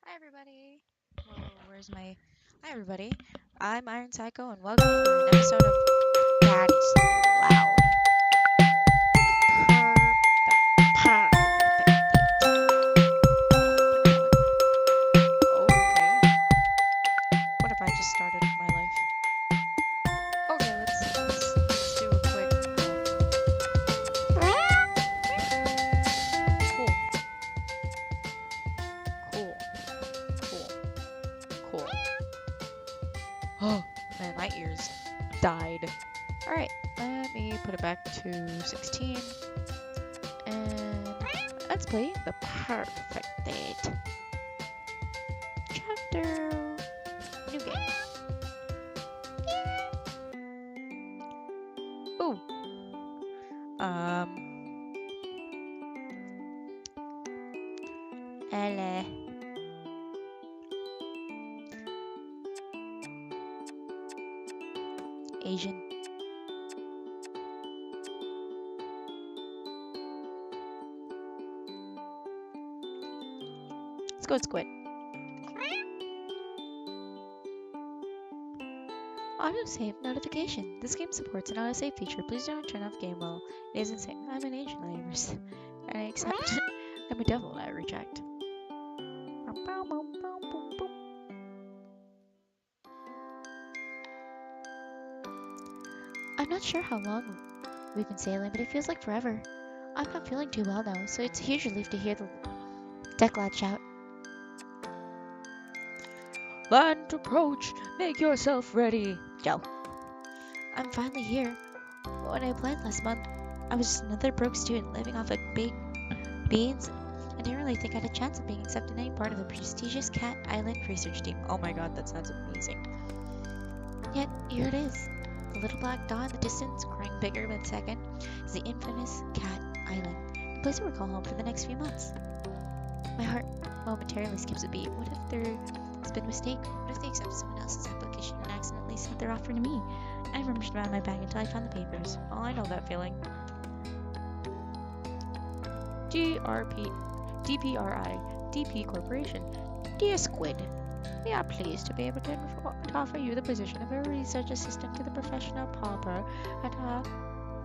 Hi everybody. Whoa, where's my? Hi everybody. I'm IronPsycho and welcome to an episode of Daddy's Loud. Okay. What if I just started my life? Okay, let's do a quick. Cool, cool, cool, cool. Oh man, my ears died. All right, let me put it back to 16 and let's play the Perfect Date. Chapter. New game. Ooh. Hello. Asian. Let's go with squid. Autosave notification. This game supports an autosave feature. Please don't turn off game while it is insane. I'm an Asian neighbors. And I accept. I'm a devil, I reject. I'm not sure how long we've been sailing, but it feels like forever. I'm not feeling too well now, so it's a huge relief to hear the deck lad shout. Land approach! Make yourself ready! Yo. I'm finally here. When I applied last month, I was just another broke student living off of baked beans. I didn't really think I had a chance of being accepted in any part of the prestigious Cat Island research team. Oh my god, that sounds amazing. Yet, here it is. The little black dot in the distance, growing bigger by the second, is the infamous Cat Island, the place I will call home for the next few months. My heart momentarily skips a beat. What if there's been a mistake? What if they accepted someone else's application and accidentally sent their offer to me? I rummaged around my bag until I found the papers. Oh, I know that feeling. DPRI, DP Corporation. Dear Squid, we are pleased to be able to offer you the position of a research assistant to the professional pauper at our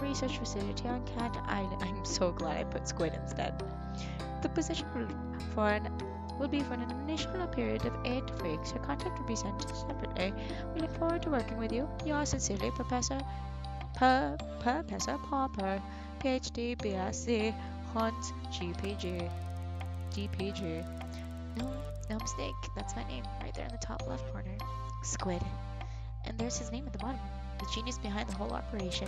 research facility on Cat Island. I'm so glad I put Squid instead. The position will be for an initial period of 8 weeks. Your contact will be sent separately. We look forward to working with you. Yours sincerely, Professor Pauper, PhD, BSc, Hunt, GPG, DPG. No mistake. That's my name right there in the top left corner. Squid. And there's his name at the bottom. The genius behind the whole operation.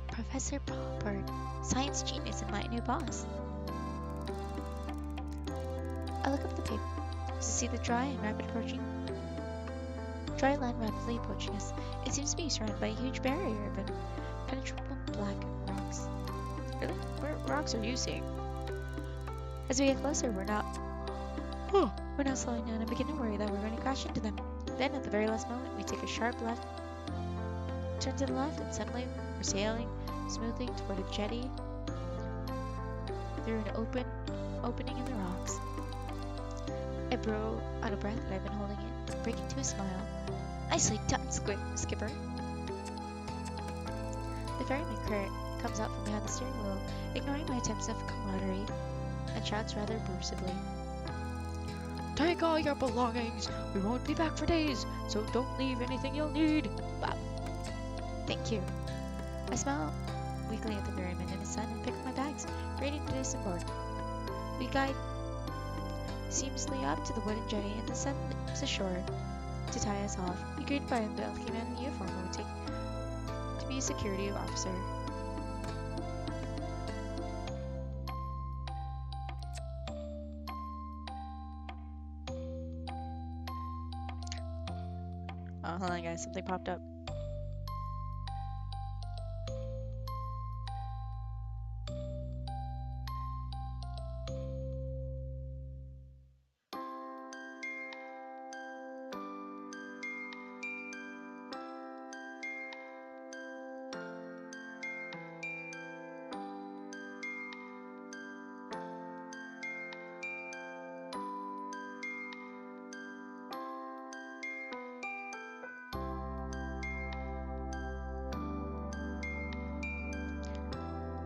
Professor Pauper, science genius and my new boss. I look up the paper to see the dry land rapidly approaching us. It seems to be surrounded by a huge barrier of impenetrable black rocks. Really? What rocks are you seeing? As we get closer, we're now slowing down and begin to worry that we're going to crash into them. Then, at the very last moment, we take a sharp left turn to the left, and suddenly we're sailing smoothly toward a jetty through an opening in the rocks. I blow out of breath, but I've been holding it, breaking to a smile. Nicely done, Skipper. The ferryman comes out from behind the steering wheel, ignoring my attempts of camaraderie, and shouts rather brusquely. Take all your belongings. We won't be back for days, so don't leave anything you'll need. Bob. Thank you. I smile weakly at the ferryman and his son and pick up my bags, ready to disembark. We guide seamlessly up to the wooden jetty and the sun leaps ashore to tie us off. We greeted by a bulky man in uniform who we take to be a security officer. Oh, hold on guys, something popped up.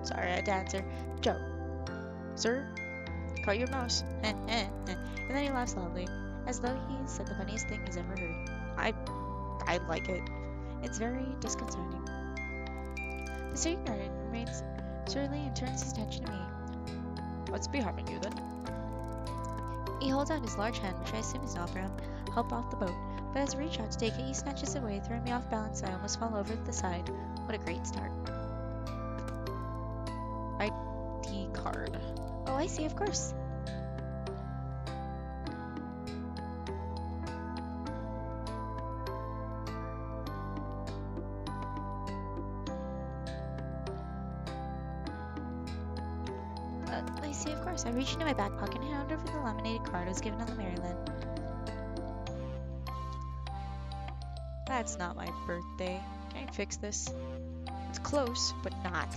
Sorry, I had to answer. Joe. Sir? Caught your mouse. And then he laughs loudly, as though he said the funniest thing he's ever heard. I like it. It's very disconcerting. The student guardian remains surly and turns his attention to me. What's behind you, then? He holds out his large hand, which I assume is not for him, help off the boat, but as I reach out to take it, he snatches it away, throwing me off balance. I almost fall over the side. What a great start. ID card. Oh, I see, of course. I see, of course. I reach into my back pocket and hand over the laminated card I was given on the Maryland. That's not my birthday. Can I fix this? It's close, but not.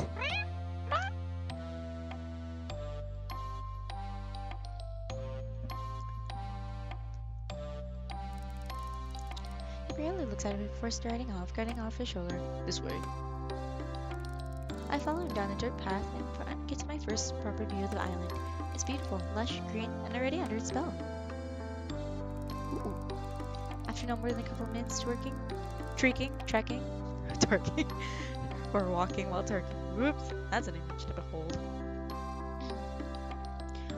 He barely looks at it before striding off, guarding off his shoulder. This way. I follow him down the dirt path in front and get to my first proper view of the island. It's beautiful, lush, green, and already under its spell. Ooh. After no more than a couple of minutes twerking, or walking while twerking. Whoops, that's an image to behold.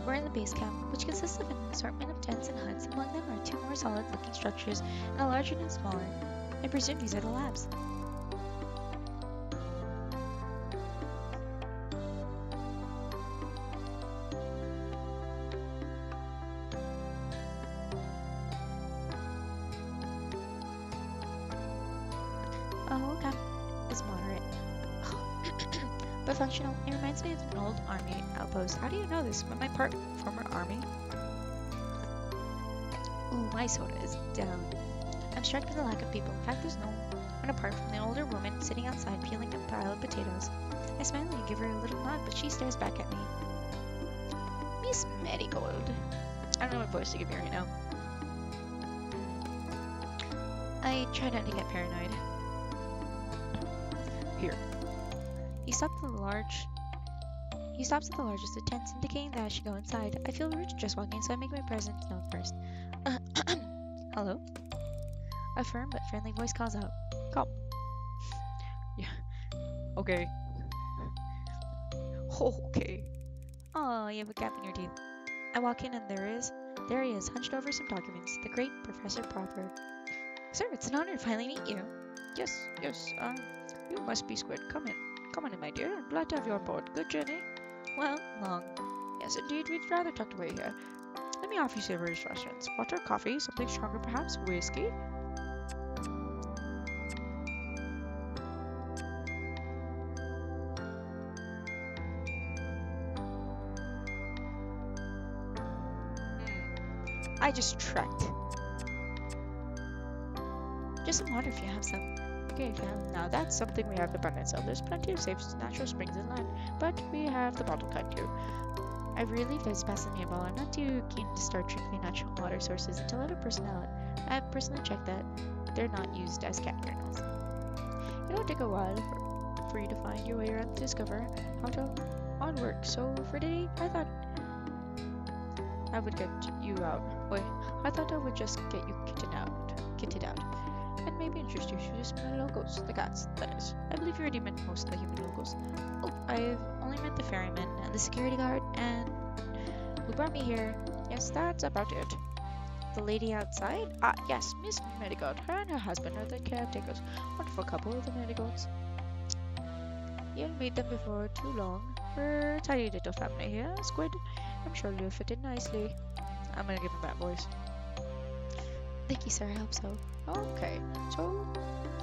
We're in the base camp, which consists of an assortment of tents and huts. Among them are two more solid-looking structures, and a larger and a smaller. I presume these are the labs. Oh, okay. Is moderate. But functional. It reminds me of an old army outpost. How do you know this? Am I part former army? Ooh, my soda is down. I'm struck with the lack of people. In fact, there's no one apart from the older woman sitting outside peeling a pile of potatoes. I smile and give her a little nod, but she stares back at me. Miss Marigold. I don't know what voice to give you right now. I try not to get paranoid. Here. He stops at the largest of tents, indicating that I should go inside. I feel rude to just walk in, so I make my presence known first. Hello? A firm but friendly voice calls out. Come. Yeah. Okay. Okay. Oh, you have a gap in your teeth. I walk in and there he is, hunched over some documents. The great Professor Proper. Sir, it's an honor to finally meet you. Yes, you must be Squid. Come in, my dear. I'm glad to have you on board. Good journey? Well, long. Yes, indeed, we'd rather tucked away here. Let me offer you savory refreshments. Water, coffee, something stronger perhaps? Whiskey? I just trekked. Just some water if you have some. Okay, now that's something we have abundance of. There's plenty of safe natural springs inland, but we have the bottled kind too. I really visit past the nearby. I'm not too keen to start drinking natural water sources until I have a personality. I have personally checked that they're not used as cat kennels. It'll take a while for you to find your way around to discover how to on work. So for today, I thought I would get you out. Wait, I thought I would just get you kitted out. And maybe introduce you to some of the locals, the cats, that is. I believe you already met most of the human locals. Oh, I've only met the ferryman and the security guard and who brought me here. Yes, that's about it. The lady outside? Ah, yes, Miss Marigold. Her and her husband are the caretakers. Wonderful couple, the Marigolds. You'll meet them before too long. We're a tiny little family here, Squid. I'm sure you'll fit in nicely. I'm gonna give him that voice. Thank you, sir. I hope so. Okay, so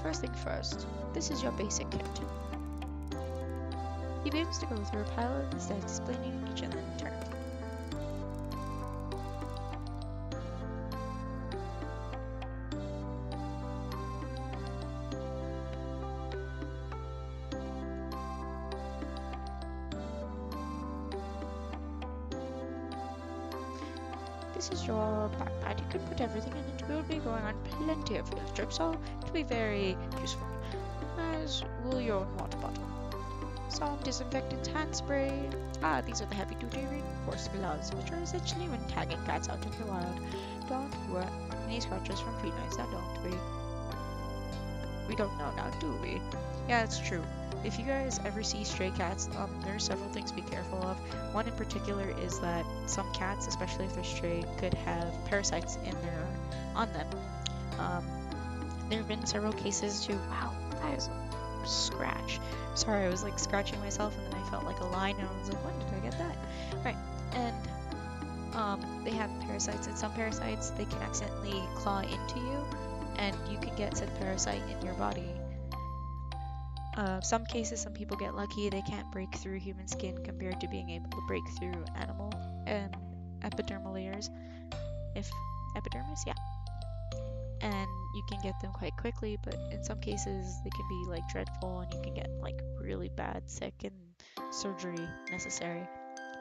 first thing first, this is your basic kit. He begins to go through a pile of his desk, explaining each and then turn. This is your backpack. You can put everything in it. We'll be going on plenty of field trips, so it'll be very useful. As will your own water bottle. some disinfectant hand spray. Ah, these are the heavy-duty reinforced gloves, which are essentially when tagging cats out in the wild. Don't worry, any scratches from felines now, don't we? We don't know now, do we? Yeah, it's true. If you guys ever see stray cats, there are several things to be careful of. One in particular is that some cats, especially if they're stray, could have parasites on them. There have been several cases too. Wow, that is a scratch. Sorry, I was like scratching myself and then I felt like a line and I was like, when did I get that? Right, and they have parasites, and some parasites they can accidentally claw into you, and you can get said parasite in your body. Some cases, some people get lucky, they can't break through human skin compared to being able to break through animal epidermal layers. If epidermis, yeah. And you can get them quite quickly, but in some cases they can be like dreadful and you can get like really bad sick and surgery necessary.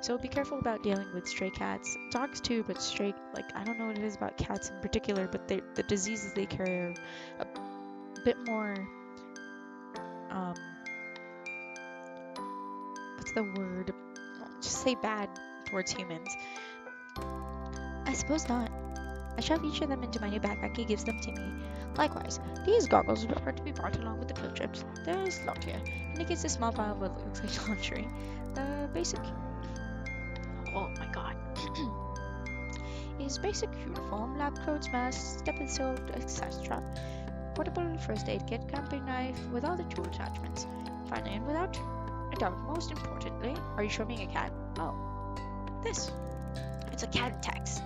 So be careful about dealing with stray cats. Dogs too, but stray, like, I don't know what it is about cats in particular, but the diseases they carry are a bit more, what's the word? Just say bad towards humans. I suppose not. I shove each of them into my new backpack. He gives them to me. Likewise, these goggles are to be brought along with the field trips. There's a lot here. Indicates a small pile of what looks like laundry. The basic... Oh my god. Is basic uniform, lab coats, masks, stethoscope, etc. Portable first aid kit, camping knife, with all the tool attachments. Finally, and without a doubt, most importantly, are you showing me a cat? Oh, this. It's a cat-tastic.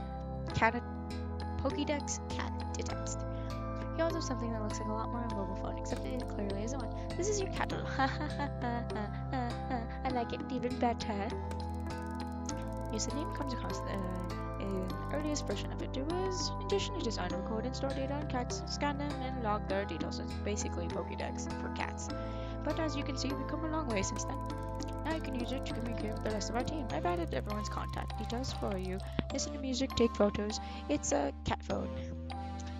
Pokédex cat-tastic. He also has something that looks like a lot more a mobile phone, except it clearly isn't one. This is your cattle. Ha ha ha ha ha ha. I like it even better. Yes, the name comes across in the earliest version of it. It was additionally designed to record and store data on cats, scan them, and log their details. It's basically Pokédex for cats. But as you can see, we've come a long way since then. Now you can use it to communicate with the rest of our team. I've added everyone's contact details for you. Listen to music, take photos. It's a cat phone.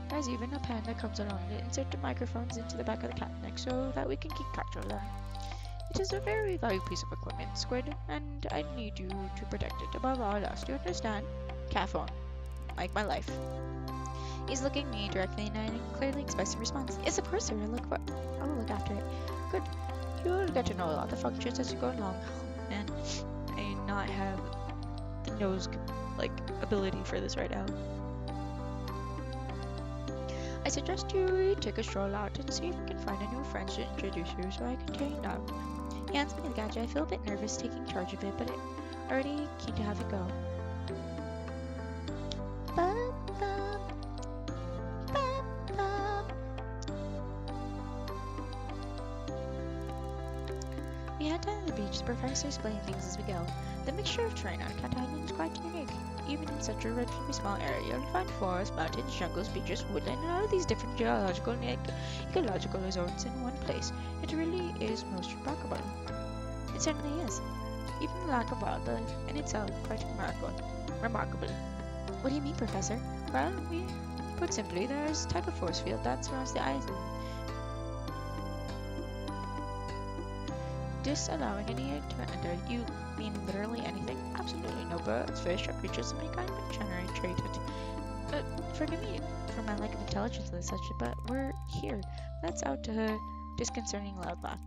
There's even a pen that comes along to insert the microphones into the back of the cat neck so that we can keep capture of them. It is a very valuable piece of equipment, Squid, and I need you to protect it above all else. Do you understand? Cat phone. Like my life. He's looking me directly in the eye and clearly expects a response. Yes, of course, sir. I will look after it. Good. You'll get to know a lot of the functions as you go along. And I do not have the nose, ability for this right now. I suggest you take a stroll out and see if you can find a new friend to introduce you so I can tell you now. He hands me the gadget. I feel a bit nervous taking charge of it, but I'm already keen to have it go. We head down to the beach. The professor explains things as we go. The mixture of terrain on Cat Island is quite unique. Even in such a relatively small area, you'll find forests, mountains, jungles, beaches, woodland, and all of these different geological and ecological zones in one place. It really is most remarkable. It certainly is. Even the lack of wildlife in itself quite remarkable. What do you mean, Professor? Well, put simply, there's a type of force field that surrounds the island, disallowing any to enter. You mean literally anything? Absolutely no birds, fish, or creatures of any kind can penetrate it. Forgive me for my lack of intelligence and such, but we're here. That's out to her disconcerting loud laugh.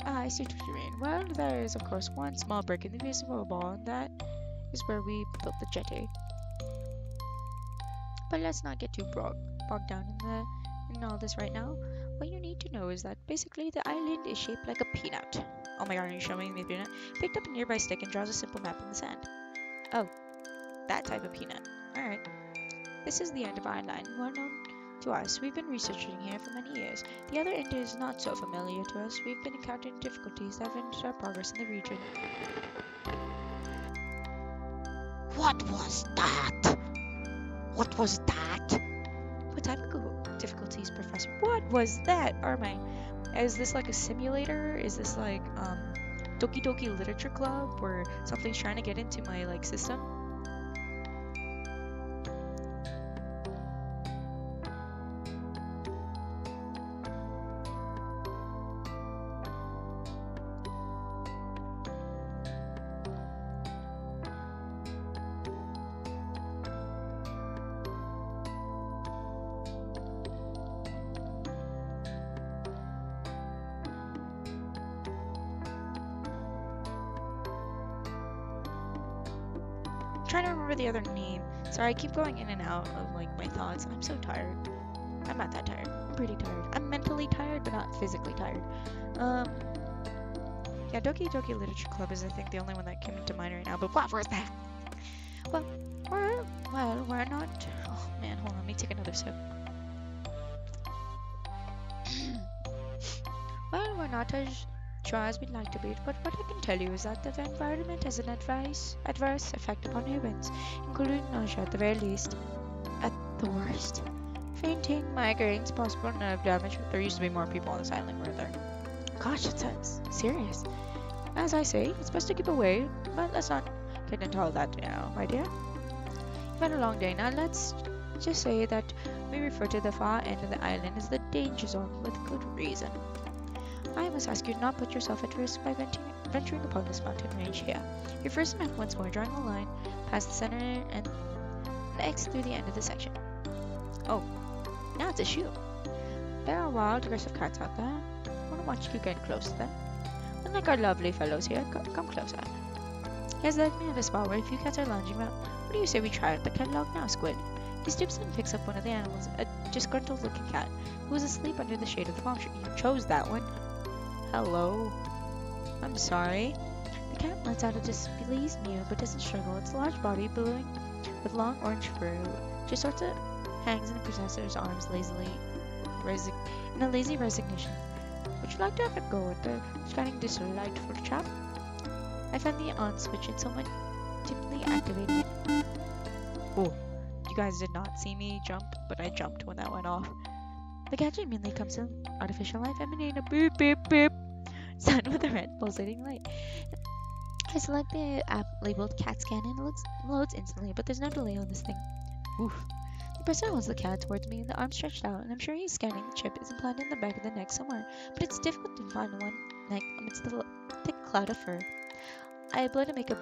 Ah, I see what you mean. Well, there is of course one small break in the visible wall, and that is where we built the jetty. But let's not get too bogged down in all this right now. What you need to know is that basically the island is shaped like a peanut. Oh my god, are you showing me a peanut? Picked up a nearby stick and draws a simple map in the sand. Oh, that type of peanut. Alright. This is the end of our line, well known to us. We've been researching here for many years. The other end is not so familiar to us. We've been encountering difficulties that have hindered our progress in the region. What was that? What was that? What type of difficulties, Professor? What was that? Is this like a simulator? Is this like Doki Doki Literature Club where something's trying to get into my system? I'm trying to remember the other name. Sorry, I keep going in and out of like my thoughts. I'm so tired. I'm not that tired. I'm pretty tired. I'm mentally tired, but not physically tired. Yeah, Doki Doki Literature Club is, I think, the only one that came into mind right now. But what was that? Well, we're not. Oh man, hold on. Let me take another sip. Well, we're not as sure as we'd like to be, but what I can tell you is that the environment has an adverse effect upon humans, including nausea at the very least. At the worst, fainting, migraines, possible nerve damage. There used to be more people on this island, weren't there? Gosh, that sounds serious. As I say, it's best to keep away, but let's not get into all that now, my dear. You've had a long day. Now let's just say that we refer to the far end of the island as the danger zone with good reason. I must ask you to not put yourself at risk by venturing upon this mountain range here. Your first step once more, drawing a line past the center and next through the end of the section. Oh, now it's a shoe. There are wild, aggressive cats out there. I want to watch you get close to them. Unlike our lovely fellows here, come closer. He has led me at a spot where a few cats are lounging about. What do you say we try out the catalog now, Squid? He stoops and picks up one of the animals, a disgruntled-looking cat, who was asleep under the shade of the palm tree. You chose that one. Hello. I'm sorry. The cat lets out a displeased mew, but doesn't struggle. Its large body, billowing with long orange fur, just sorts of hangs in the possessor's arms lazily, in a lazy resignation. Would you like to have a go at the scanning this delightful chap? I found the on switch and someone timidly activating it. Oh, you guys did not see me jump, but I jumped when that went off. The gadget immediately comes to artificial life, emanating a beep beep beep sound with a red pulsating light. I select the app labeled cat scan and it loads instantly, but there's no delay on this thing. Oof. The person holds the cat towards me, the arm stretched out, and I'm sure he's scanning the chip is implanted in the back of the neck somewhere, but it's difficult to find one neck amidst the thick cloud of fur. I blow to make a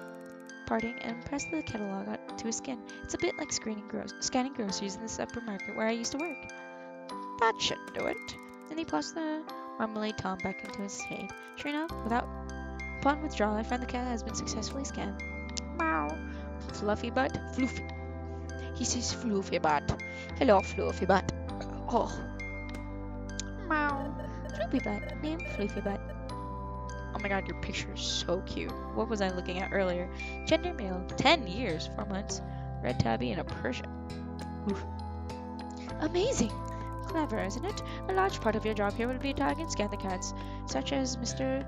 parting and press the catalog to his skin. It's a bit like scanning groceries in the supermarket where I used to work. That should do it. And he plops the marmalade Tom back into his shade. Sure enough, upon withdrawal, I find the cat has been successfully scanned. Meow. Fluffy butt. Floofy. He says Fluffy butt. Hello, Fluffy butt. Oh. Meow. Fluffy butt. Name Fluffy butt. Oh my god, your picture is so cute. What was I looking at earlier? Gender male. 10 years, 4 months. Red tabby and a Persian. Oof. Amazing. Clever, isn't it? A large part of your job here will be to tag and scan the cats, such as Mr.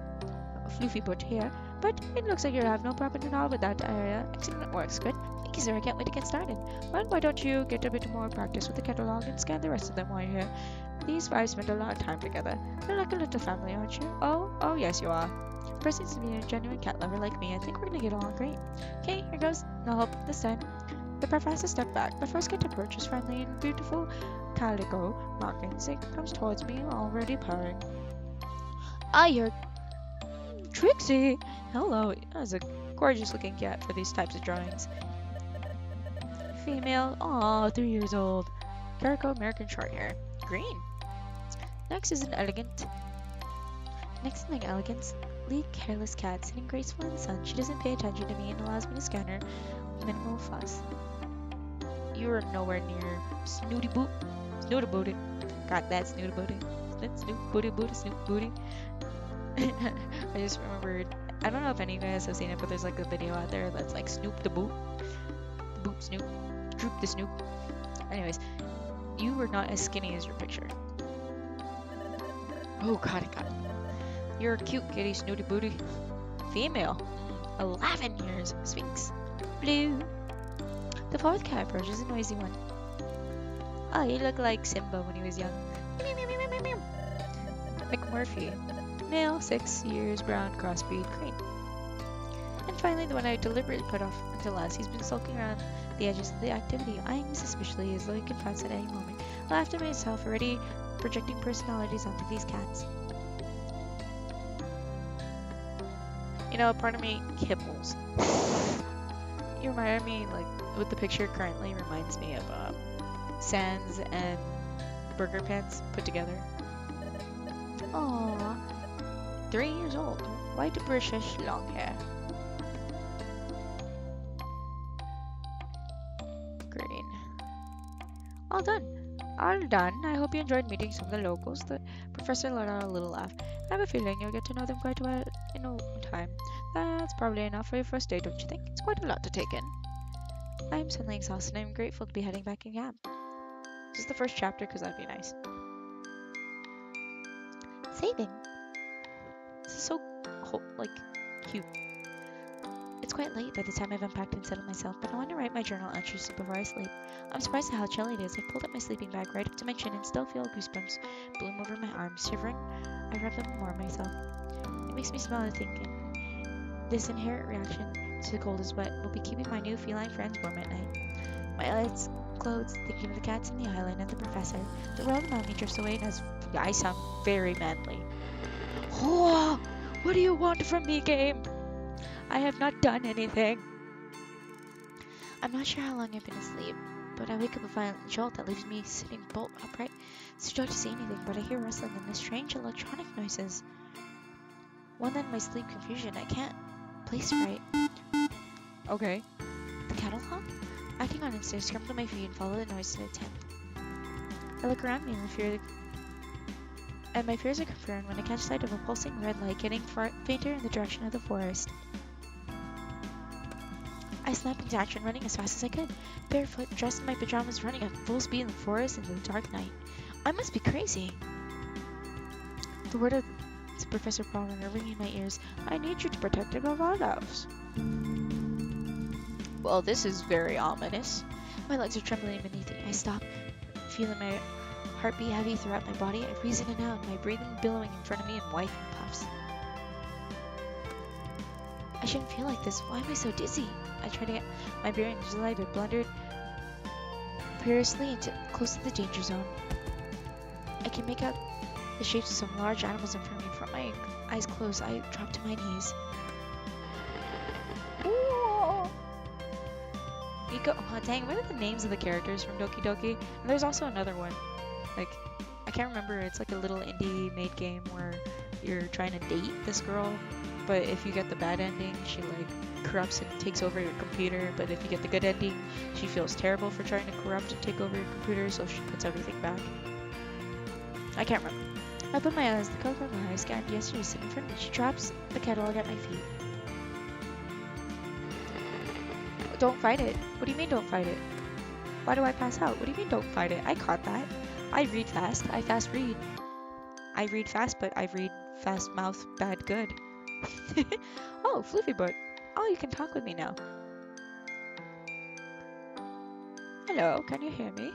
Floofybutt here, but it looks like you have no problem at all with that area. Excellent work, Squid. Thank you, sir. I can't wait to get started. Well, why don't you get a bit more practice with the catalog and scan the rest of them while you're here? These five spend a lot of time together. You're like a little family, aren't you? Oh, yes, you are. The person seems to be a genuine cat lover like me. I think we're gonna get along great. Okay, here goes. No hope this time. The professor stepped back, but first get approach his friendly and beautiful calico markings. It comes towards me, already purring. Ah, you're Trixie! Hello, that's a gorgeous-looking cat for these types of drawings. Female, aw, 3 years old. Calico American Shorthair. Green. Next is an elegantly careless cat sitting graceful in the sun. She doesn't pay attention to me and allows me to scan her with minimal fuss. You are nowhere near Snooty Booty. Got that Snooty Booty. Snoot Booty. I just remembered, I don't know if any of you guys have seen it, but there's like a video out there that's like Snoop the Boot. Boot Snoop. Droop the Snoop. Anyways, you were not as skinny as your picture. Oh god, I got it. You're a cute kitty, Snooty Booty. Female. 11 years. Sphinx. Blue. The fourth cat approaches a noisy one. Oh, you look like Simba when he was young. McMurphy. Male, 6 years, brown, crossbreed, crane. And finally, the one I deliberately put off until last. He's been sulking around the edges of the activity, eyeing me suspiciously as though he could pounce at any moment. I laughed at myself, already projecting personalities onto these cats. You know, part of me kibbles. You reminded me, like, with the picture currently reminds me of Sans and Burger Pants put together. Aww. 3 years old. White British long hair. All done. All done. I hope you enjoyed meeting some of the locals. The professor let out a little laugh. I have a feeling you'll get to know them quite well in no time. That's probably enough for your first day, don't you think? It's quite a lot to take in. I'm suddenly exhausted and I'm grateful to be heading back in camp. This is the first chapter because that'd be nice. Saving. This is so, cute. It's quite late by the time I've unpacked and settled myself, but I want to write my journal entries before I sleep. I'm surprised at how chilly it is. I've pulled up my sleeping bag right up to my chin and still feel goosebumps bloom over my arms. Shivering, I rub them more myself. It makes me smile at thinking. This inherent reaction to the cold is what will be keeping my new feline friends warm at night. My eyelids close, thinking of the cats in the island and the professor. The world around me drifts away, and as I sound very manly. Oh, what do you want from me, game? I have not done anything. I'm not sure how long I've been asleep, but I wake up with a violent jolt that leaves me sitting bolt upright. It's too dark to see anything, but I hear rustling and the strange electronic noises. One that in my sleep confusion I can't place right. Okay. The catalog? Acting on instinct, scramble to my feet and follow the noise to the tent. I look around me and my fears are confirmed when I catch sight of a pulsing red light getting fainter in the direction of the forest. I snap into action, running as fast as I could. Barefoot, dressed in my pajamas, running at full speed in the forest into the dark night. I must be crazy. The word of Professor Palmer ringing in my ears. I need you to protect above all else. Well, this is very ominous. My legs are trembling beneath me. I stop, feeling my heartbeat heavy throughout my body. I reason it out, my breathing billowing in front of me in white puffs. I shouldn't feel like this. Why am I so dizzy? I try to get my bearings alive, but blundered perilously close to the danger zone. I can make out the shapes of some large animals in front of me. From my eyes closed, I drop to my knees. Ooh. Oh, dang, what are the names of the characters from Doki Doki? And there's also another one. I can't remember. It's like a little indie-made game where you're trying to date this girl, but if you get the bad ending, she corrupts and takes over your computer. But if you get the good ending, she feels terrible for trying to corrupt and take over your computer, so she puts everything back. I can't remember. I put my eyes. The cocoa I scanned yesterday sitting in front of me. She drops the catalog at my feet. Don't fight it. What do you mean don't fight it? Why do I pass out? What do you mean don't fight it? I caught that. I read fast. I fast read. I read fast, but I read fast mouth bad good. Oh, Floofy Boot. Oh, you can talk with me now. Hello, can you hear me?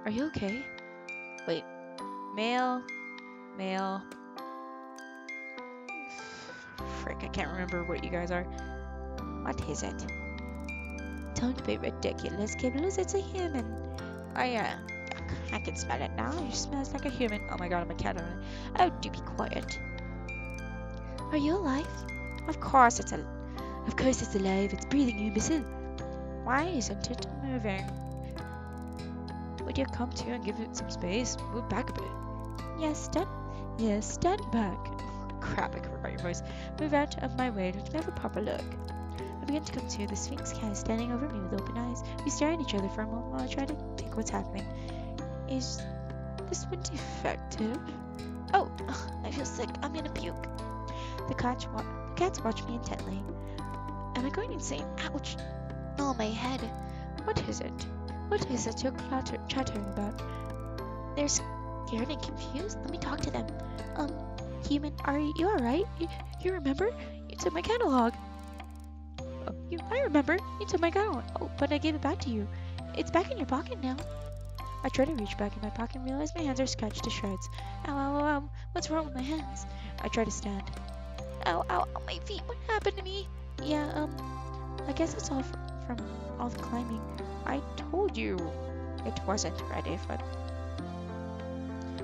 Are you okay? Wait. Male. Frick, I can't remember what you guys are. What is it? Don't be ridiculous, Kibbles. It's a human. I can smell it now. It smells like a human. Oh my god, I'm a cat. Oh, do be quiet. Are you alive? Of course it's alive. It's breathing, you imbecile. Why isn't it moving? Would you come to and give it some space? Move back a bit. Yes, stand back. Oh, crap, I can forget your voice. Move out of my way to have a proper look. I begin to come to. The Sphinx cat is standing over me with open eyes. We stare at each other for a moment while I try to think what's happening. Is this one defective? Oh, I feel sick. I'm gonna puke. The cats watch me intently. Am I going insane? Ouch! Oh, my head. What is it? What is it you're chattering about? They're scared and confused. Let me talk to them. Human, are you alright? You remember? You took my catalog. Oh, I remember. You took my catalog. Oh, but I gave it back to you. It's back in your pocket now. I try to reach back in my pocket and realize my hands are scratched to shreds. Ow. What's wrong with my hands? I try to stand. Ow, my feet. What happened to me? Yeah, I guess it's all from all the climbing. I told you it wasn't ready for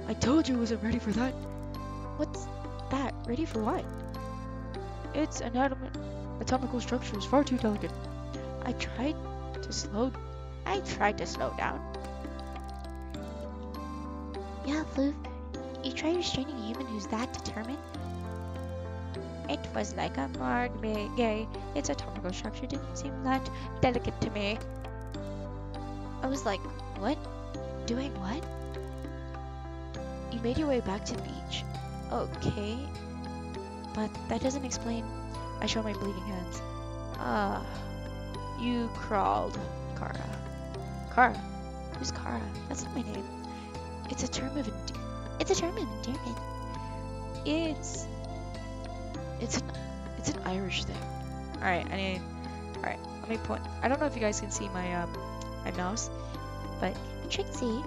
I told you it wasn't ready for that. What's that? Ready for what? Its anatomical structure is far too delicate. I tried to slow down. Yeah, Floof, you try restraining a human who's that determined? It was like a gay. Its anatomical structure didn't seem that delicate to me. I was like, what? Doing what? You made your way back to the beach. Okay, but that doesn't explain. I show my bleeding hands. Ah, you crawled, Kara. Kara? Who's Kara? That's not my name. It's a term of endearment. It's an Irish thing. Alright, let me point. I don't know if you guys can see my mouse, but Trixie,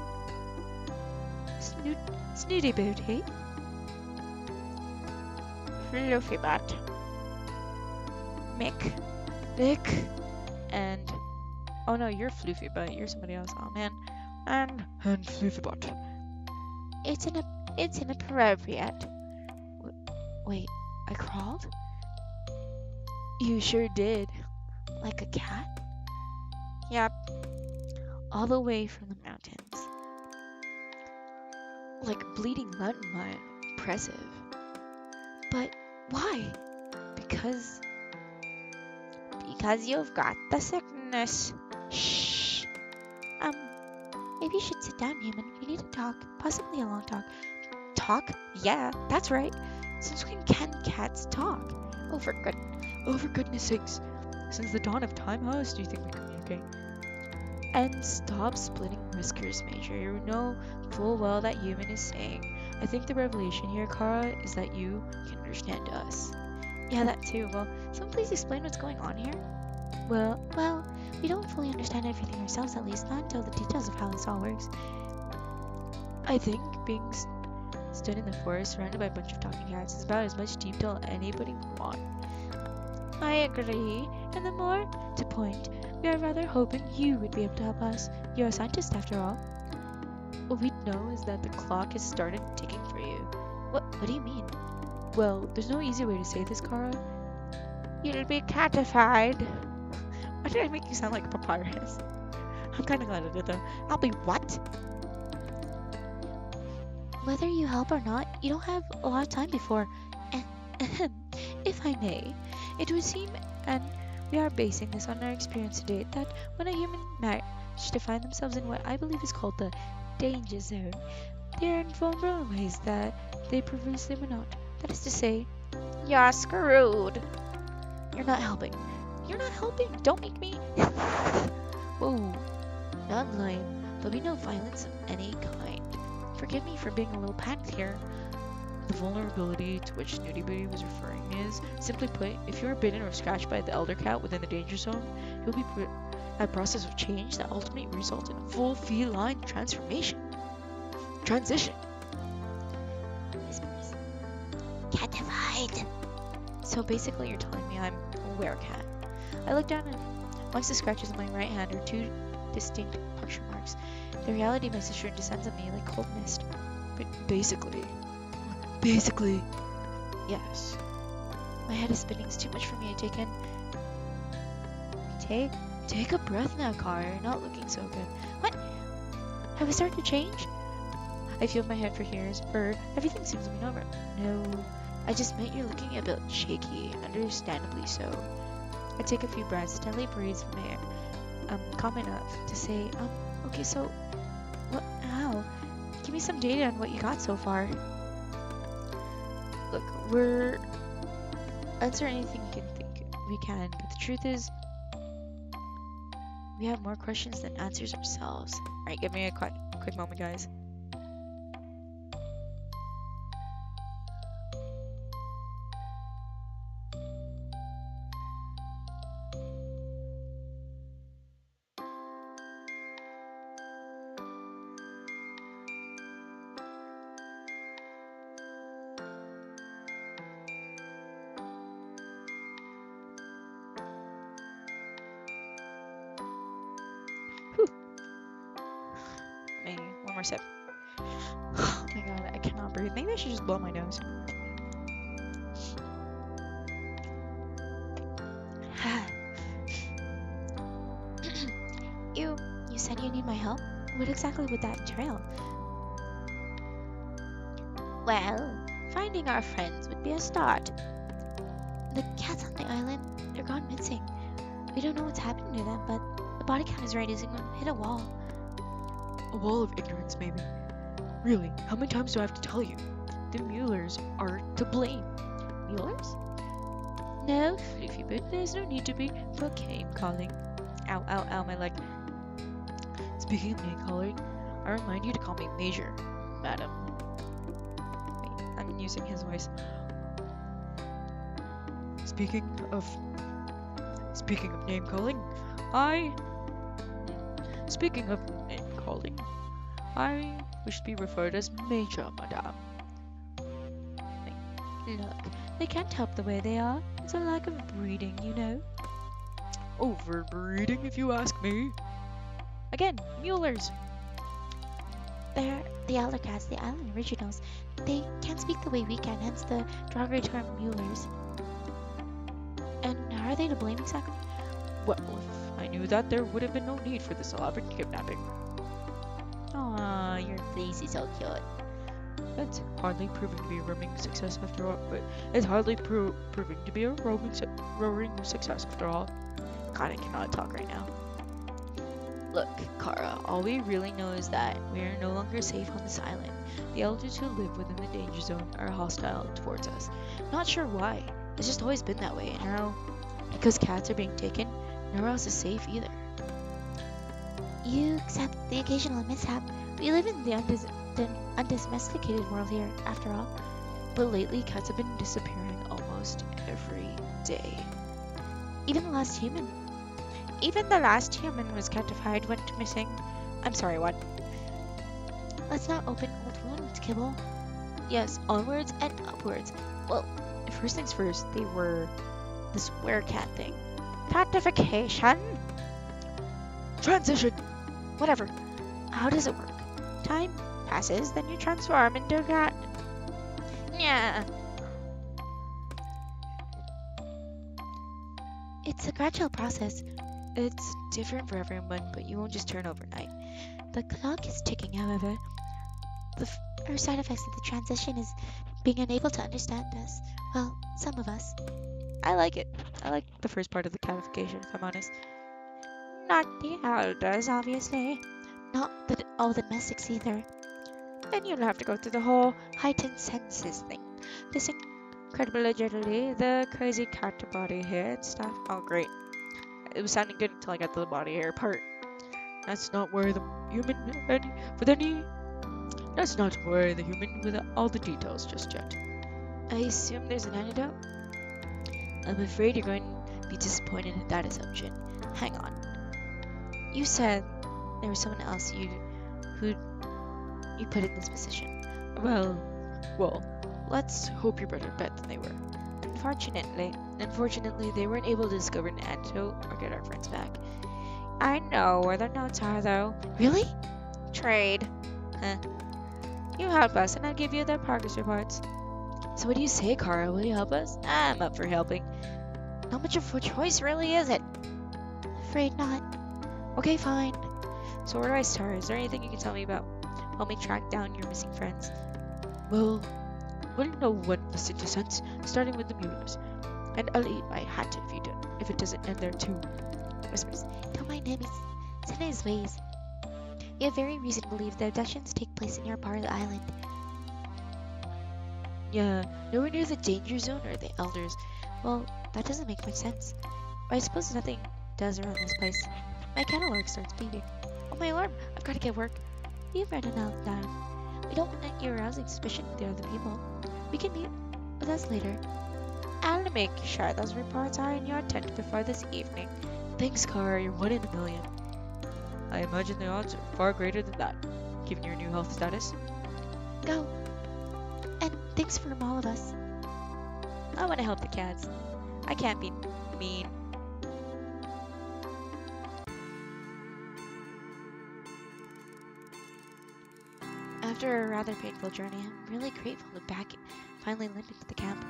snooty booty, fluffy butt, Mick, and oh no, you're Floofy Butt. You're somebody else. Oh man, and Floofy Butt. It's inappropriate. Wait, I crawled? You sure did. Like a cat? Yep. All the way from the mountains. Like bleeding mountain lion. Impressive. But why? Because you've got the sickness. Shh. Maybe you should sit down, human. We need to talk. Possibly a long talk. Talk? Yeah, that's right. Since when can cats talk? Oh, for goodness sakes. Since the dawn of time, how else do you think we communicate? And stop splitting whiskers, Major. You know full well that human is saying. I think the revelation here, Kara, is that you can understand us. Yeah, that too. Well, someone please explain what's going on here? Well, we don't fully understand everything ourselves, at least not until the details of how this all works. I think being stood in the forest surrounded by a bunch of talking cats is about as much detail as anybody would want. I agree, and the more to point, we are rather hoping you would be able to help us. You're a scientist after all. What we know is that the clock has started ticking for you. What do you mean? Well, there's no easy way to say this, Kara. You'll be catified. Why did I make you sound like a papyrus? I'm kinda glad I did though. I'll be what? Whether you help or not, you don't have a lot of time before. If I may, it would seem, and we are basing this on our experience to date, that when a human managed to find themselves in what I believe is called the danger zone, they are invulnerable in ways that they previously were not. That is to say, you're screwed. You're not helping. Don't make me. Whoa. Not lying. There'll be no violence of any kind. Forgive me for being a little panicked here. The vulnerability to which Snooty Booty was referring is, simply put, if you are bitten or scratched by the elder cat within the danger zone, you'll be put a process of change that ultimately results in a full feline transition. Catified. So basically you're telling me I'm a werecat. I look down and amongst the scratches on my right hand are two distinct puncture marks. The reality of my sister descends on me like cold mist. But basically, yes. My head is spinning. It's too much for me to take in. Take a breath now, Kara. You're not looking so good. What? Have I started to change? I feel my head for hers. Everything seems to be normal. No, I just meant you're looking a bit shaky. Understandably so. I take a few breaths, steadily breathes from air. Calm enough to say, okay, so, how? Give me some data on what you got so far. Look, we're answering anything you can think we can, but the truth is, we have more questions than answers ourselves. Alright, give me a quick moment, guys. One more sip. Oh my god, I cannot breathe. Maybe I should just blow my nose. You said you need my help? What exactly would that entail? Well, finding our friends would be a start. The cats on the island, they're gone missing. We don't know what's happening to them, but the body count is rising when we hit a wall. A wall of ignorance, maybe. Really, how many times do I have to tell you? The Muellers are to blame. Muellers? No, Fluffy, there's no need to be for name calling. Ow, ow, ow, my leg. Speaking of name calling, I remind you to call me Major, madam. Wait, I'm using his voice. Speaking of name calling, I wish to be referred as Major, madame. Look, they can't help the way they are. It's a lack of breeding, you know. Overbreeding, if you ask me. Again, Muellers. They're the elder cats, the island originals. They can't speak the way we can, hence the derogatory term Muellers. And how are they to blame exactly? Well, if I knew that, there would have been no need for this elaborate kidnapping. Aw, your face is so cute. It's hardly proving to be a roaring success after all. It's hardly proving to be a roaring success after all. God, I cannot talk right now. Look, Kara, all we really know is that we are no longer safe on this island. The elders who live within the danger zone are hostile towards us. Not sure why. It's just always been that way, and now, because cats are being taken, nowhere else is safe either. You accept the occasional mishap. We live in the undomesticated world here, after all. But lately, cats have been disappearing almost every day. Even the last human. Even the last human was catified, went missing. I'm sorry, what? Let's not open old wounds, Kibble. Yes, onwards and upwards. Well, first things first, they were this werecat thing. Catification? Transition! Whatever. How does it work? Time passes, then you transform into a cat. Yeah. It's a gradual process. It's different for everyone, but you won't just turn overnight. The clock is ticking, however. The first side effects of the transition is being unable to understand us. Well, some of us. I like it. I like the first part of the catification, if I'm honest. Not the elders, obviously. Not all the domestics either. Then you'll have to go through the whole heightened senses thing. This incredible agility, the crazy cat body hair and stuff. Oh, great. It was sounding good until I got to the body hair part. That's not where the human with all the details just yet. I assume there's an antidote? I'm afraid you're going to be disappointed at that assumption. Hang on. You said there was someone else who you put in this position. Well, let's hope you're better bet than they were. Unfortunately, they weren't able to discover an antidote or get our friends back. I know where the notes are, though. Really? Trade. Huh. You help us, and I'll give you their progress reports. So what do you say, Kara? Will you help us? I'm up for helping. Not much of a choice, really, is it? Afraid not. Okay, fine. So where do I start? Is there anything you can tell me about? Help me track down your missing friends. Well, wouldn't know what listen to sense, starting with the Muellers. And I'll eat my hat if it doesn't end there too. Whispers. Don't mind him, he's in his ways. We have very reason to believe the abductions take place in your part of the island. Yeah, nowhere near the danger zone or the elders. Well, that doesn't make much sense. I suppose nothing does around this place. My catalog starts beeping. Oh, my alarm! I've got to get work. You've read enough down. We don't want you arousing suspicion with the other people. We can meet with us later. I'll make sure those reports are in your tent before this evening. Thanks, Kara. You're 1 in a million. I imagine the odds are far greater than that, given your new health status. Go. And thanks from all of us. I want to help the cats. I can't be mean. After a rather painful journey, I'm really grateful to finally landed at the camp.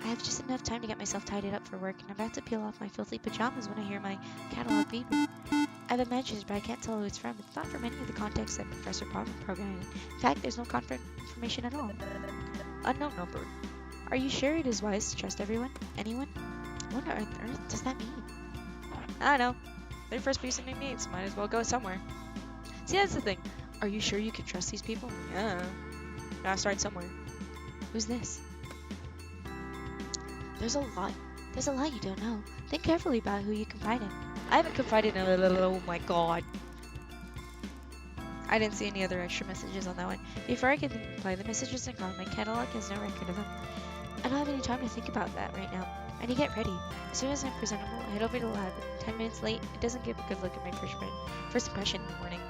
I have just enough time to get myself tidied up for work, and I'm about to peel off my filthy pajamas when I hear my catalog beeping. I have a message, but I can't tell who it's from. It's not from any of the contacts that Professor programmed. In fact, there's no information at all. Unknown number. Are you sure it is wise to trust everyone? Anyone? What on earth does that mean? I don't know. They're the first person we meet, so might as well go somewhere. See, that's the thing. Are you sure you can trust these people? Yeah. Gotta start somewhere. Who's this? There's a lot. There's a lot you don't know. Think carefully about who you confide in. I haven't confided in a little. Oh my god. I didn't see any other extra messages on that one. Before I could play the messages and gone, my catalog has no record of them. I don't have any time to think about that right now. I need to get ready. As soon as I'm presentable, I head over to the lab. 10 minutes late, it doesn't give a good look at my first impression in the morning.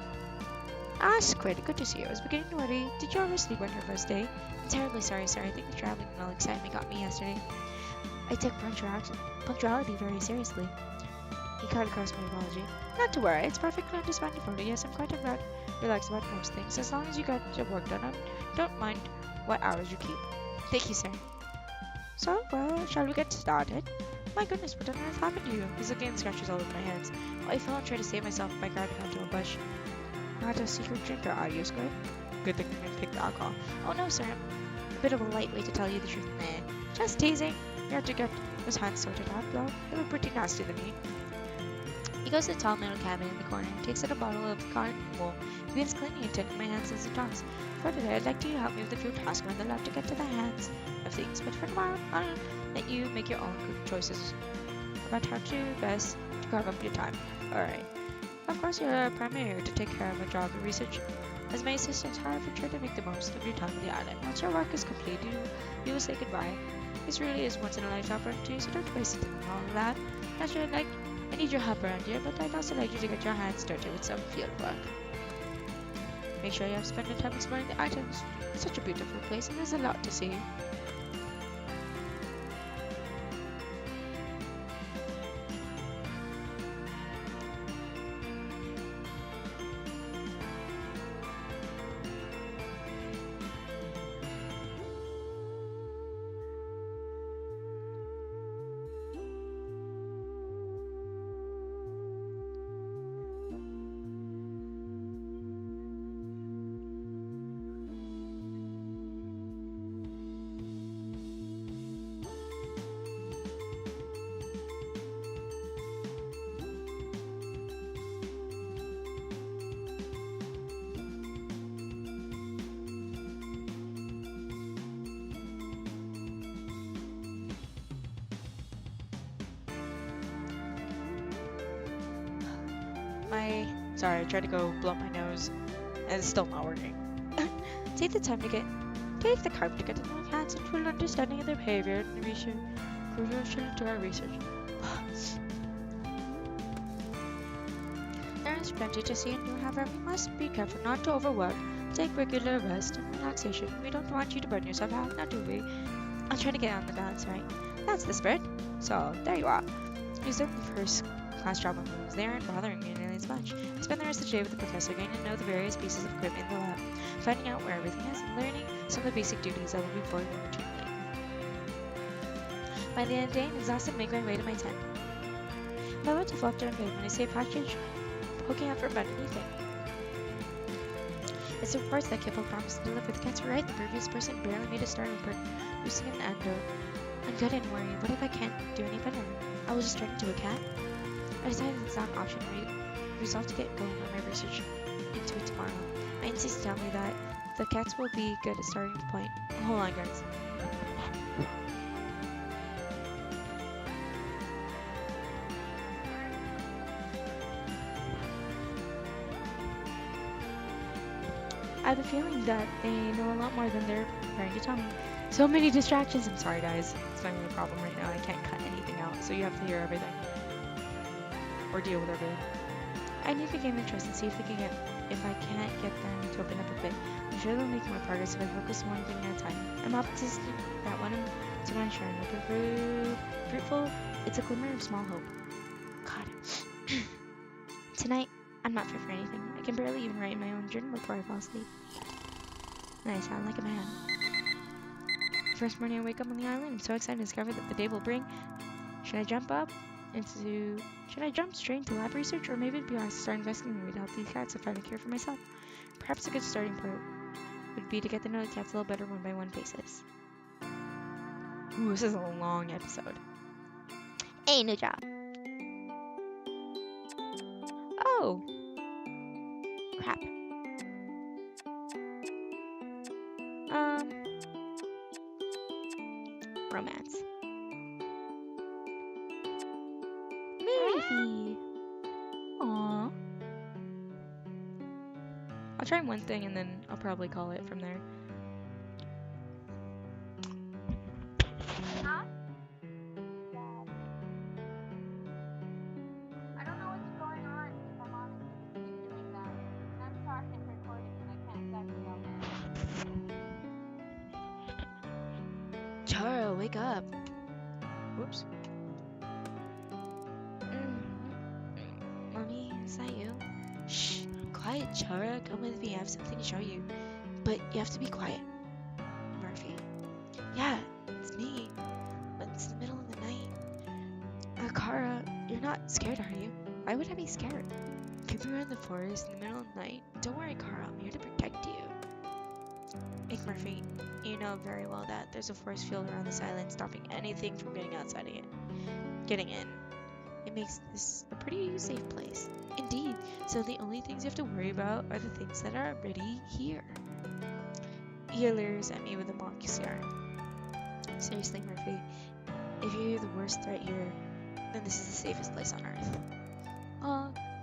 Ah, Squid, good to see you. I was beginning to worry. Did you oversleep on your first day? I'm terribly sorry, sir. I think the traveling and all excitement got me yesterday. I took punctuality very seriously. He cut across my apology. Not to worry, it's perfectly understandable. Yes, I'm quite relaxed about most things. As long as you got your work done, I don't mind what hours you keep. Thank you, sir. So, shall we get started? My goodness, what on earth happened to you? He's looking at scratches all over my hands. Oh, I fell and tried to save myself by grabbing onto a bush. Not a secret drinker, are you, Squid? Good thing I didn't pick the alcohol. Oh no, sir. I'm a bit of a lightweight to tell you the truth. Nah, just teasing. You have to get his hands sorted out, though. They look pretty nasty to me. He goes to the tall metal cabinet in the corner and takes out a bottle of cotton wool. He begins cleaning and tending my hands as he talks. For today, I'd like you to help me with a few tasks around the lab to get to the hands of things. But for tomorrow, I'll let you make your own good choices about how to best to carve up your time. Alright. Of course, you're primarily here to take care of a job of research. As my assistants, however, try to make the most of your time on the island. Once your work is complete, you will say goodbye. This really is once in a lifetime opportunity, so don't waste time on all of that. Naturally, I need your help around here, but I'd also like you to get your hands dirty with some field work. Make sure you have spent time exploring the items. It's such a beautiful place and there's a lot to see. Sorry, I tried to go blow my nose, and it's still not working. Take the time to get to know cats and full understanding of their behavior and research crucial to our research. There is plenty to see and do, however, we must be careful not to overwork. Take regular rest and relaxation. We don't want you to burn yourself out, now do we? I'll try to get on the balance right. That's the spirit. So, there you are. Use the first class travel moves. They aren't bothering me nearly as much. I spend the rest of the day with the professor, getting to know the various pieces of equipment in the lab, finding out where everything is, and learning some of the basic duties that will be performed routinely. By the end of the day, I'm exhausted and make my way to my tent. I'm about to flop down bed when I see a package poking out from underneath it. It's the reports that Kipple promised to deliver. The cats were right. The previous person barely made a start on producing an antidote. I'm good and worried. What if I can't do any better? I will just turn into a cat? I decided it's not an option. Resolved to get going on my research into it tomorrow. My instincts tell me that the cats will be good at starting the point. Hold on, guys. I have a feeling that they know a lot more than they're trying to tell me. So many distractions. I'm sorry, guys. It's my only problem right now. I can't cut anything out, so you have to hear everything. Or deal with everything. I need to gain their trust and see if I can't get them to open up a bit. I'm sure they'll make more progress if I focus on one thing at a time. I'm optimistic that one to my sharing will be fruitful. It's a glimmer of small hope. God. Tonight, I'm not fit for anything. I can barely even write in my own journal before I fall asleep. And I sound like a man. First morning I wake up on the island, I'm so excited to discover that the day will bring. Should I jump straight into lab research, or maybe it'd be honest to start investigating to help these cats to find a cure for myself? Perhaps a good starting point would be to get to know the cats a little better one by one basis. Ooh, this is a long episode. Hey, new job. Oh! Crap. McMurphy. Aww. I'll try one thing and then I'll probably call it from there. I don't know what's going on, if I'm honest, with you doing that. And I'm sorry I'm recording and I can't exactly help. Chara, wake up. Whoops. Mommy, is that you? Shh, quiet, Chara. Come with me. I have something to show you. But you have to be quiet. Murphy. Yeah, it's me. But it's the middle of the night. Kara, you're not scared, are you? Why would I be scared? People are in the forest in the middle of the night. Don't worry, Kara. I'm here to protect you. McMurphy, you know very well that there's a force field around this island stopping anything from getting outside of it. Getting in. It makes this a pretty safe place. Indeed. So the only things you have to worry about are the things that are already here. He leers at me with a mocking stare. Seriously, Murphy, if you're the worst threat here, then this is the safest place on Earth.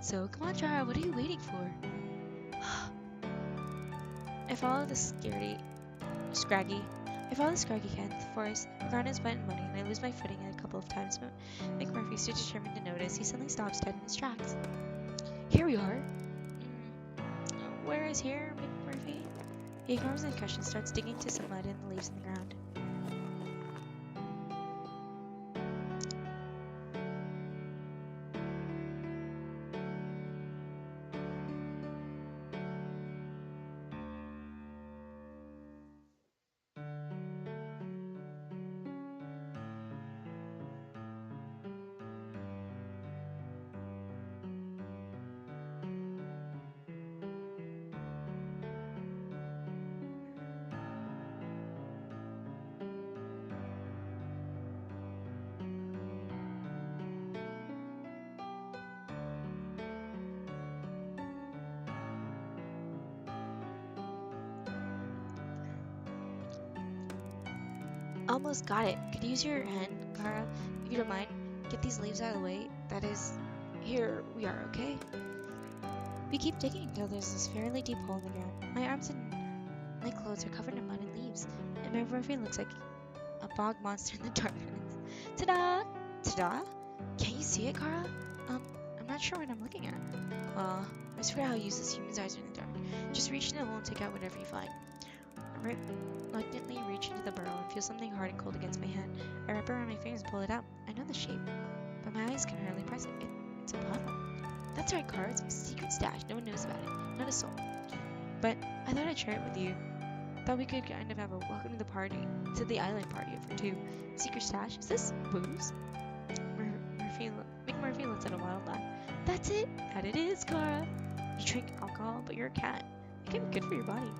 So come on, Chara, what are you waiting for? I follow the scraggy cat into the forest. The ground is wet and muddy, and I lose my footing a couple of times, but McMurphy's too determined to notice. He suddenly stops dead in his tracks. Here we are. Where is here, McMurphy? He ignores the question and starts digging into some mud and the leaves in the ground. Almost got it. Could you use your hand, Kara, if you don't mind? Get these leaves out of the way. That is, here we are, okay? We keep digging until there's this fairly deep hole in the ground. My arms and my clothes are covered in mud and leaves, and my Murphy looks like a bog monster in the darkness. Ta-da! Ta-da! Can't you see it, Kara? I'm not sure what I'm looking at. I swear how useless humans' eyes are in the dark. Just reach in the hole and take out whatever you find. I reluctantly reach into the burrow and feel something hard and cold against my hand. I wrap it around my fingers and pull it out. I know the shape, but my eyes can hardly press it. It's a bottle. That's right, Kara. It's a secret stash. No one knows about it. Not a soul. But I thought I'd share it with you. Thought we could kind of have a welcome to the party, to the island party for two. Secret stash? Is this booze? McMurphy lets out a wild laugh. That's it. That it is, Kara. You drink alcohol, but you're a cat. It can be good for your body.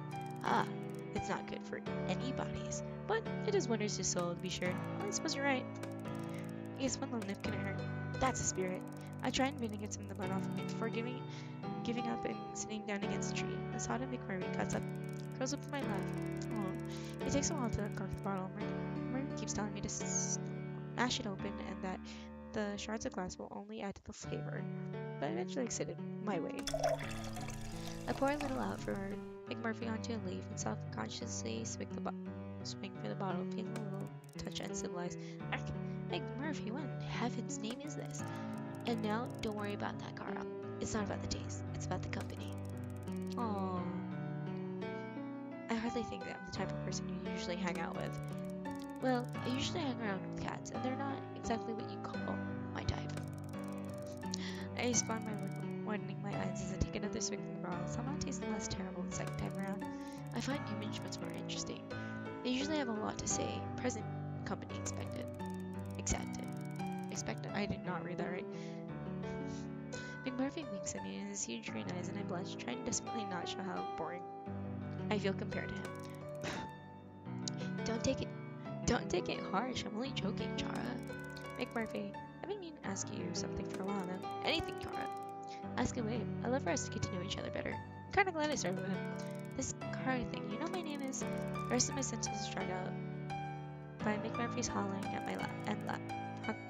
It's not good for anybody's, but it does wonders to your soul, to be sure. Well, I suppose you're right. I guess one little nip couldn't hurt. That's the spirit. I tried to get some of the mud off of me before giving up and sitting down against a tree. I saw him McMurphy curls up in my lap. Oh, it takes a while to uncork the bottle. McMurphy keeps telling me to smash it open and that the shards of glass will only add to the flavor, but I eventually exited my way. I pour a little out for McMurphy onto a leaf and self-consciously swing for the bottle, feeling a little touch uncivilized. McMurphy, what in heaven's name is this? And now, don't worry about that, Kara. It's not about the taste, it's about the company. Aww. I hardly think that I'm the type of person you usually hang out with. Well, I usually hang around with cats, and they're not exactly what you call my type. I respond by widening my eyes as I take another swig from the bottle, somehow tasting less terrible the second time around. I find humans much more interesting. They usually have a lot to say. Present company expected. Accepted. Expected? I did not read that right. McMurphy winks at me in his huge green eyes, and I blush, trying to desperately not show how boring I feel compared to him. Don't take it harsh. I'm only joking, Chara. McMurphy, I've been meaning to ask you something for a while now. Anything, Chara. Ask away. I'd love for us to get to know each other better. I'm kinda glad I started with him. This Kara thing, you know my name is? The rest of my sentences dried out by McMurphy's hollering at my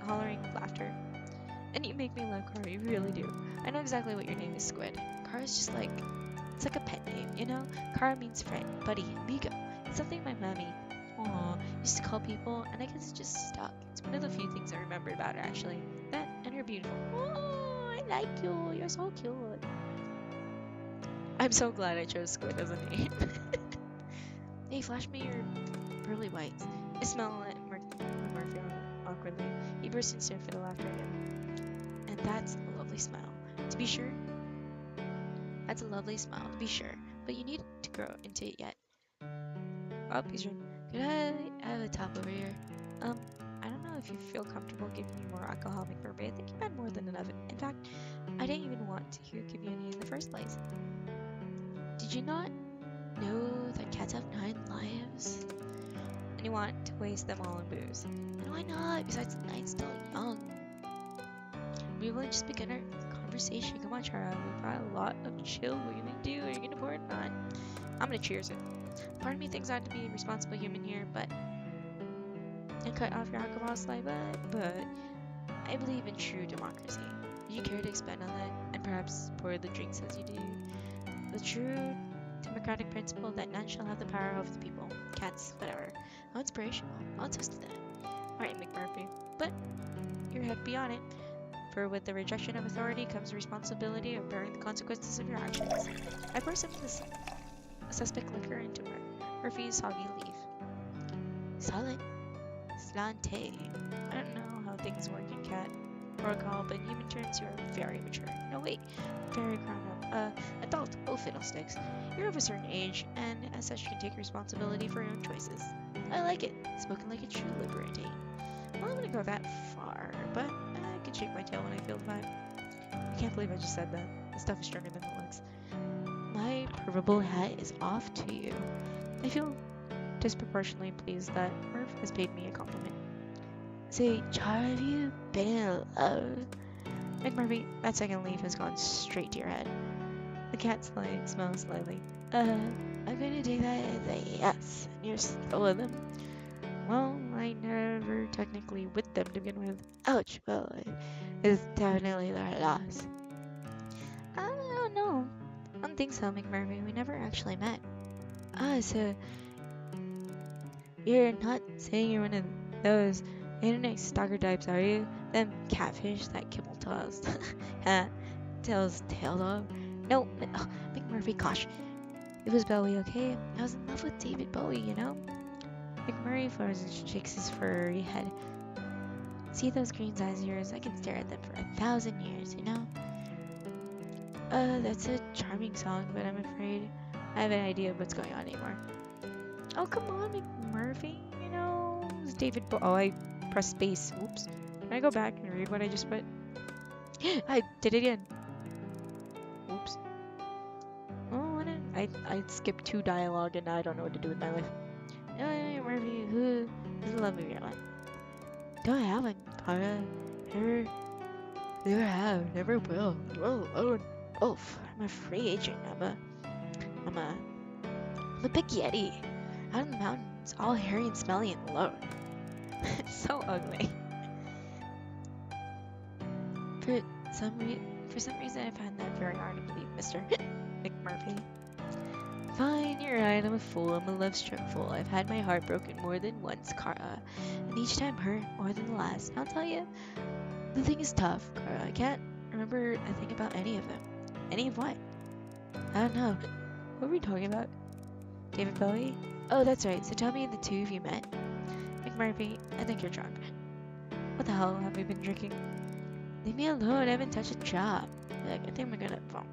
hollering with laughter. And you make me laugh, Kara, you really do. I know exactly what your name is, Squid. Kara's just like, it's like a pet name, you know? Kara means friend, buddy, amigo. It's something my mommy used to call people, and I guess it just stuck. It's one of the few things I remember about her, actually. That and her beautiful. Oh, I like you. You're so cute. I'm so glad I chose Squid as a name. Hey, flash me your pearly whites. I smell it, Murphy awkwardly. He burst into a fit of laughter again. And that's a lovely smile. To be sure, that's a lovely smile, to be sure. But you need to grow into it yet. Oh, he's turn. Could I have a top over here? I don't know if you feel comfortable giving me more alcohol, McMurphy. I think you've had more than enough. In fact, I didn't even want to give you any in the first place. Did you not know that cats have 9 lives? And you want to waste them all on booze? And why not? Besides, 9's still young. We've only just begun our conversation. Come on, Chara. We've got a lot of chill. What are you gonna do? Are you gonna pour it on? I'm gonna cheers it. Part of me thinks I ought to be a responsible human here, but and cut off your alcohol supply, but I believe in true democracy. Would you care to expand on that and perhaps pour the drinks as you do? The true democratic principle that none shall have the power over the people. Cats, whatever. How inspirational. I'll toast to that. Alright, McMurphy. But your head be on it. For with the rejection of authority comes the responsibility of bearing the consequences of your actions. I pour some of the suspect liquor into Murphy's soggy leaf. Solid. Slante. I don't know how things work in cat protocol, but in human terms, you are very mature. No, wait. Very grown up. Adult. Oh, fiddlesticks. You're of a certain age, and as such, you can take responsibility for your own choices. I like it. Spoken like a true libertine. Well, I'm gonna go that far, but I can shake my tail when I feel the vibe. I can't believe I just said that. This stuff is stronger than it looks. My purple hat is off to you. I feel disproportionately pleased that Murph has paid me a compliment. Say, Char, have you been in love? McMurphy, that second leaf has gone straight to your head. The cat smells slightly. I'm going to take that as a yes. And you're still with them? Well, I never technically with them to begin with. Ouch, well, it's definitely their loss. I don't know. I don't think so, McMurphy. We never actually met. So you're not saying you're one of those internet stalker types, are you? Them catfish that kibble tossed. Tails tail dog. No, McMurphy, gosh. It was Bowie, okay? I was in love with David Bowie, you know? McMurray floors and shakes his furry head. See those green eyes of yours? I can stare at them for 1,000 years, you know? That's a charming song, but I'm afraid I have an idea of what's going on anymore. Oh, come on, McMurphy, you know? It's David Bowie. Oh, I pressed space. Oops. Can I go back and read what I just put? I did it again. Oops. Oh, I skipped 2 dialogue and now I don't know what to do with my life. Murphy, who is the love of your life? Don't have one, Kara. Never have, never will. Well alone. Oh, I'm a free agent. I'm a big yeti. Out in the mountains, all hairy and smelly and alone. It's so ugly. For some reason, I find that very hard to believe, Mr. McMurphy. Fine, you're right, I'm a fool, I'm a love-struck fool. I've had my heart broken more than once, Kara, and each time hurt more than the last. I'll tell you, the thing is tough, Kara. I can't remember a thing about any of them. Any of what? I don't know. What were we talking about? David Bowie? Oh, that's right, so tell me the two of you met. McMurphy, I think you're drunk. What the hell have we been drinking? Leave me alone, I haven't touched a drop. Like, I think I'm gonna vomit.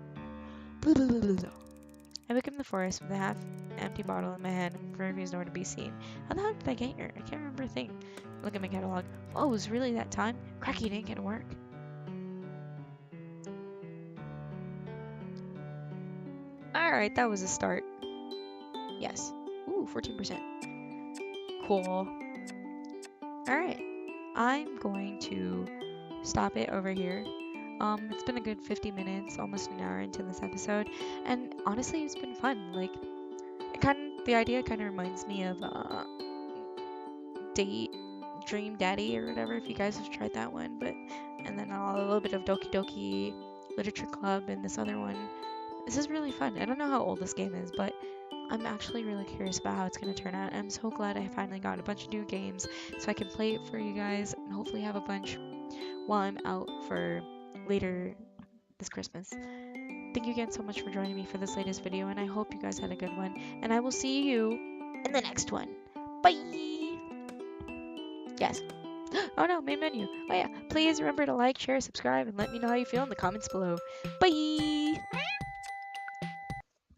I look in the forest with a half-empty bottle in my hand and Murphy's nowhere to be seen. How the hell did I get here? I can't remember a thing. Look at my catalog. Oh, it was really that time? Cracky didn't get to work. Alright, that was a start. Yes. Ooh, 14%. Cool. Alright. I'm going to stop it over here. It's been a good 50 minutes, almost an hour into this episode, and honestly, it's been fun. Like, the idea kind of reminds me of date Dream Daddy or whatever, if you guys have tried that one. But and then a little bit of Doki Doki Literature Club and this other one. This is really fun. I don't know how old this game is, but I'm actually really curious about how it's going to turn out. I'm so glad I finally got a bunch of new games so I can play it for you guys and hopefully have a bunch while I'm out for later this Christmas. Thank you again so much for joining me for this latest video, and I hope you guys had a good one. And I will see you in the next one. Bye! Yes. Oh no, main menu. Oh yeah. Please remember to like, share, subscribe, and let me know how you feel in the comments below. Bye!